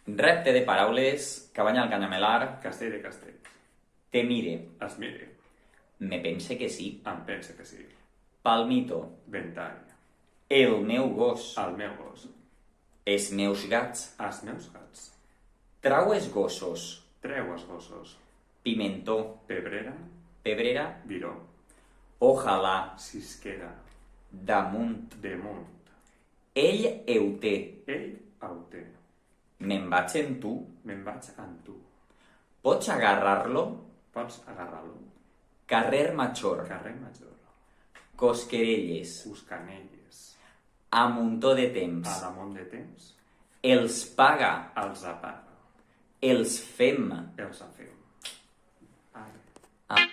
Repte de paraules, cabanya al Canyamelar, Castell de castell. te mire, Es mire. me pense que sí, Em pense que sí. palmito, Ventall. el meu gos, El meu gos. els meus gats, Els meus gats. traues gossos, Treu els gossos. pimentó, Pebrera. pebrera, Viró. ojalà, Cisquera. damunt, Demunt. ell heu té, Ell el té. me'n vaig amb tu, Me'n vaig amb tu. pots agarrar-lo, Pots agarrar-lo. carrer Major, Carrer Major. Cosquerelles, Cuscanelles. a muntó de temps, A damunt de temps. els paga, Els apaga. els fem, Els afeu. Ai.